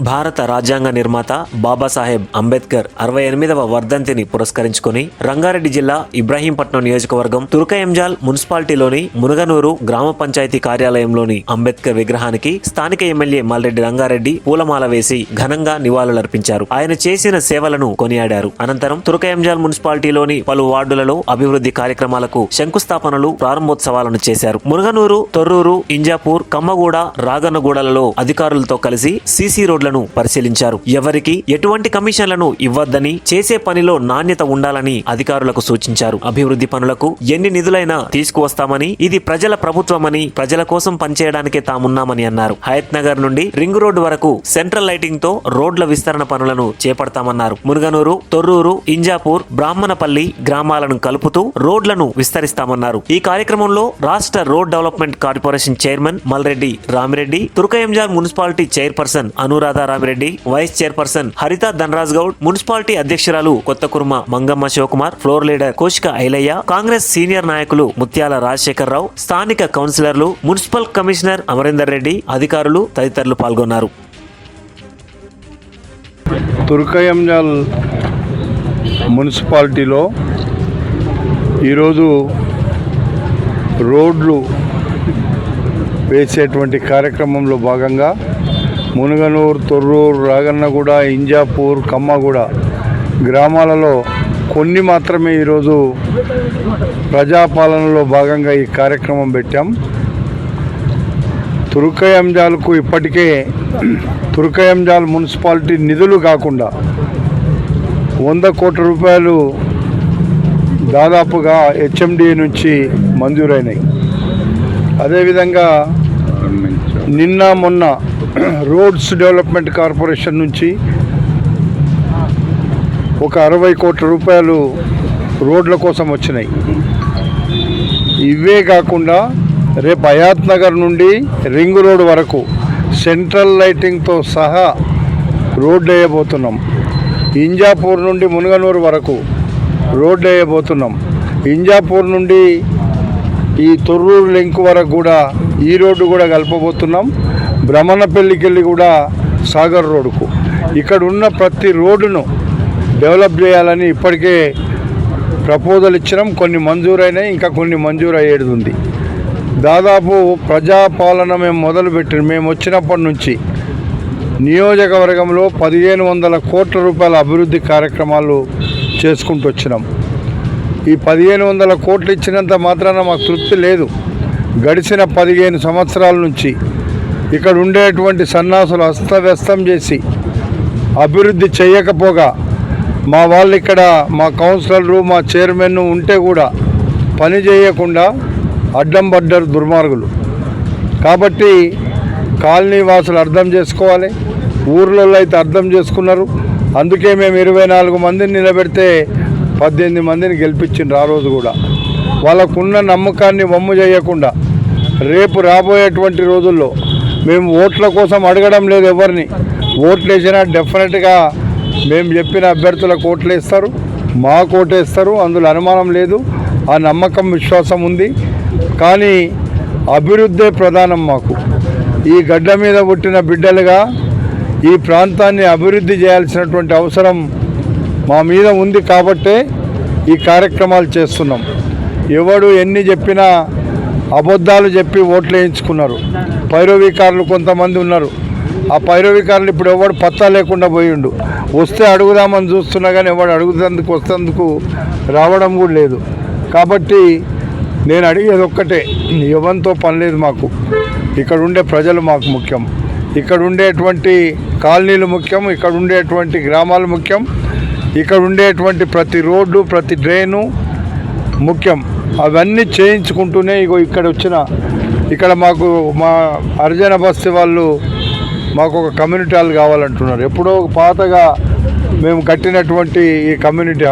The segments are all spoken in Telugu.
భారత రాజ్యాంగ నిర్మాత బాబాసాహెబ్ అంబేద్కర్ 68వ వర్ధంతిని పురస్కరించుకుని రంగారెడ్డి జిల్లా ఇబ్రహీంపట్నం నియోజకవర్గం తుర్కయంజాల్ మున్సిపాలిటీలోని మునగనూరు గ్రామ పంచాయతీ కార్యాలయంలోని అంబేద్కర్ విగ్రహానికి స్థానిక ఎమ్మెల్యే మల్రెడ్డి రంగారెడ్డి పూలమాల వేసి ఘనంగా నివాళులర్పించారు. ఆయన చేసిన సేవలను కొనియాడారు. అనంతరం తుర్కయంజాల్ మున్సిపాలిటీలోని పలు వార్డులలో అభివృద్ధి కార్యక్రమాలకు శంకుస్థాపనలు, ప్రారంభోత్సవాలను చేశారు. మునగనూరు, తొర్రూరు, ఇంజాపూర్, కమ్మగూడ, రాగన్నగూడలలో అధికారులతో కలిసి సీసీ రోడ్లను పరిశీలించారు. ఎవరికి ఎటువంటి కమిషన్లను ఇవ్వద్దని, చేసే పనిలో నాణ్యత ఉండాలని అధికారులకు సూచించారు. అభివృద్ధి పనులకు ఎన్ని నిధులైనా తీసుకువస్తామని, ఇది ప్రజల ప్రభుత్వమని, ప్రజల కోసం పనిచేయడానికే తామున్నామని అన్నారు. హయత్ నగర్ నుండి రింగ్ రోడ్డు వరకు సెంట్రల్ లైటింగ్ తో రోడ్ల విస్తరణ పనులను చేపడతామన్నారు. మునగనూరు, తొర్రూరు, ఇంజాపూర్, బ్రాహ్మణపల్లి గ్రామాలను కలుపుతూ రోడ్లను విస్తరిస్తామన్నారు. ఈ కార్యక్రమంలో రాష్ట్ర road development corporation chairman Malreddy Ramireddy, Turkayamjal municipality chairperson Anuradha Ramireddy, vice chairperson Haritha Dhanaraj Goud, municipality అధ్యక్షురాలు Kothakurma Mangamma Shivakumar, floor leader Koshka Ailaiah, Congress senior నాయకులు ముత్యాల రాజశేఖర్ రావు, స్థానిక కౌన్సిలర్లు, మున్సిపల్ కమిషనర్ అమరేందర్ రెడ్డి, అధికారులు తదితరులు పాల్గొన్నారు. తుర్కయంజాల్ మున్సిపాలిటీలో ఈరోజు రోడ్లు వేసేటువంటి కార్యక్రమంలో భాగంగా మునగనూరు, తొర్రూరు, రాగన్నగూడ, ఇంజాపూర్, కమ్మగూడ గ్రామాలలో కొన్ని మాత్రమే ఈరోజు ప్రజాపాలనలో భాగంగా ఈ కార్యక్రమం పెట్టాం. తుర్కయంజాల్కు ఇప్పటికే తుర్కయంజాల్ మున్సిపాలిటీ నిధులు కాకుండా 100 కోట్ల రూపాయలు దాదాపుగా హెచ్ఎండి నుంచి మంజూరైనాయి. అదేవిధంగా నిన్న మొన్న రోడ్స్ డెవలప్మెంట్ కార్పొరేషన్ నుంచి ఒక 60 కోట్ల రూపాయలు రోడ్ల కోసం వచ్చినాయి. ఇవే కాకుండా రేపు హయాత్ నగర్ నుండి రింగ్ రోడ్ వరకు సెంట్రల్ లైటింగ్తో సహా రోడ్డు వేయబోతున్నాం. ఇంజాపూర్ నుండి మునగనూరు వరకు రోడ్డు వేయబోతున్నాం. ఇంజాపూర్ నుండి ఈ తొర్రూరు లింక్ వరకు కూడా ఈ రోడ్డు కూడా కలపబోతున్నాం. బ్రహ్మణపల్లికి వెళ్ళి కూడా సాగర్ రోడ్డుకు ఇక్కడ ఉన్న ప్రతి రోడ్డును డెవలప్ చేయాలని ఇప్పటికే ప్రపోజల్ ఇచ్చినాం. కొన్ని మంజూరైనాయి, ఇంకా కొన్ని మంజూరు అయ్యేది ఉంది. దాదాపు ప్రజాపాలన మేము వచ్చినప్పటి నుంచి నియోజకవర్గంలో 1500 కోట్ల రూపాయల అభివృద్ధి కార్యక్రమాలు చేసుకుంటూ వచ్చినాం. ఈ 1500 కోట్లు ఇచ్చినంత మాత్రాన మాకు తృప్తి లేదు. గడిచిన 15 సంవత్సరాల నుంచి ఇక్కడ ఉండేటువంటి సన్నాసులు అస్తవ్యస్తం చేసి అభివృద్ధి చేయకపోగా మా వాళ్ళు ఇక్కడ మా కౌన్సిలర్లు, మా చైర్మన్ ఉంటే కూడా పని చేయకుండా అడ్డం పడ్డారు దుర్మార్గులు. కాబట్టి కాలనీ వాసులు అర్థం చేసుకోవాలి, ఊర్లలో అయితే అర్థం చేసుకున్నారు. అందుకే మేము 24 మందిని నిలబెడితే 18 మందిని గెలిపించిండ్రు. ఆ రోజు కూడా వాళ్ళకున్న నమ్మకాన్ని వమ్ము చేయకుండా రేపు రాబోయేటువంటి రోజుల్లో మేము ఓట్ల కోసం అడగడం లేదు ఎవరిని. ఓట్లు వేసినా డెఫినెట్గా మేము చెప్పిన అభ్యర్థులకు ఓట్లు వేస్తారు, మాకు ఓటేస్తారు, అందులో అనుమానం లేదు. ఆ నమ్మకం, విశ్వాసం ఉంది. కానీ అభివృద్ధే ప్రధానం మాకు. ఈ గడ్డ మీద పుట్టిన బిడ్డలుగా ఈ ప్రాంతాన్ని అభివృద్ధి చేయాల్సినటువంటి అవసరం మా మీద ఉంది. కాబట్టే ఈ కార్యక్రమాలు చేస్తున్నాం. ఎవడు ఎన్ని చెప్పినా అబద్ధాలు చెప్పి ఓట్లు వేయించుకున్నారు. పైరవీకారులు కొంతమంది ఉన్నారు. ఆ పైరవీకారులు ఇప్పుడు ఎవడు పత్తా లేకుండా పోయిండు. వస్తే అడుగుదామని చూస్తున్నా కానీ ఎవడు అడుగుతందుకు వస్తేందుకు రావడం కూడా లేదు. కాబట్టి నేను అడిగేది ఒక్కటే, ఎవరితో పని లేదు మాకు. ఇక్కడ ఉండే ప్రజలు మాకు ముఖ్యం, ఇక్కడ ఉండేటువంటి కాలనీలు ముఖ్యం, ఇక్కడ ఉండేటువంటి గ్రామాలు ముఖ్యం, ఇక్కడ ఉండేటువంటి ప్రతి రోడ్డు, ప్రతి డ్రైను ముఖ్యం. అవన్నీ చేయించుకుంటూనే ఇక్కడ మాకు మా హరిజన బస్తీ వాళ్ళు మాకు ఒక కమ్యూనిటీ హాల్ కావాలంటున్నారు. ఎప్పుడో పాతగా మేము కట్టినటువంటి ఈ కమ్యూనిటీ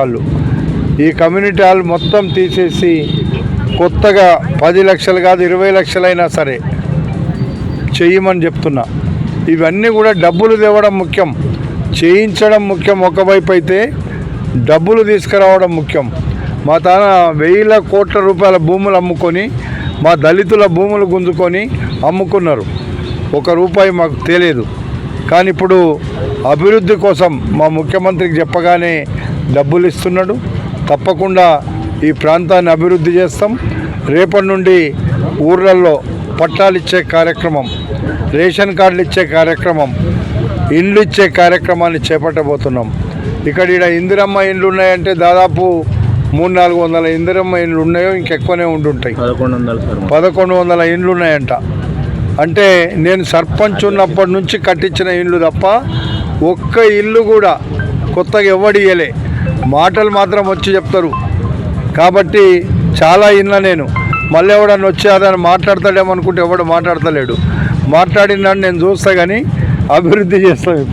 హాల్ మొత్తం తీసేసి కొత్తగా 10 లక్షలు కాదు 20 లక్షలైనా సరే చెయ్యమని చెప్తున్నా. ఇవన్నీ కూడా డబ్బులు తేవడం ముఖ్యం, చేయించడం ముఖ్యం ఒకవైపు అయితే, డబ్బులు తీసుకురావడం ముఖ్యం. మా తాన 1000 కోట్ల రూపాయల భూములు అమ్ముకొని, మా దళితుల భూములు గుంజుకొని అమ్ముకున్నారు. 1 రూపాయి మాకు తెలియదు. కానీ ఇప్పుడు అభివృద్ధి కోసం మా ముఖ్యమంత్రికి చెప్పగానే డబ్బులు ఇస్తున్నాడు. తప్పకుండా ఈ ప్రాంతాన్ని అభివృద్ధి చేస్తాం. రేపటి నుండి ఊర్లలో పట్టాలు ఇచ్చే కార్యక్రమం, రేషన్ కార్డులు ఇచ్చే కార్యక్రమం, ఇండ్లు ఇచ్చే కార్యక్రమాన్ని చేపట్టబోతున్నాం. ఇక్కడ ఇందిరమ్మ ఇండ్లు ఉన్నాయంటే దాదాపు 300-400 ఇందిరమ్మ ఇండ్లు ఉన్నాయో ఇంకెక్కువనే ఉంటుంటాయి. 1100 ఇండ్లు ఉన్నాయంట. అంటే నేను సర్పంచ్ ఉన్నప్పటి నుంచి కట్టించిన ఇండ్లు తప్ప ఒక్క ఇల్లు కూడా కొత్తగా ఎవడు ఇయ్యలే. మాటలు మాత్రం వచ్చి చెప్తారు. కాబట్టి చాలా ఇళ్ళ నేను మళ్ళీ ఎవడన్నా వచ్చి అదని మాట్లాడతాడేమో అనుకుంటే ఎవడు మాట్లాడతలేడు. మాట్లాడినాడు నేను చూస్తా కానీ అభివృద్ధి చేస్తాం ఇప్పుడు.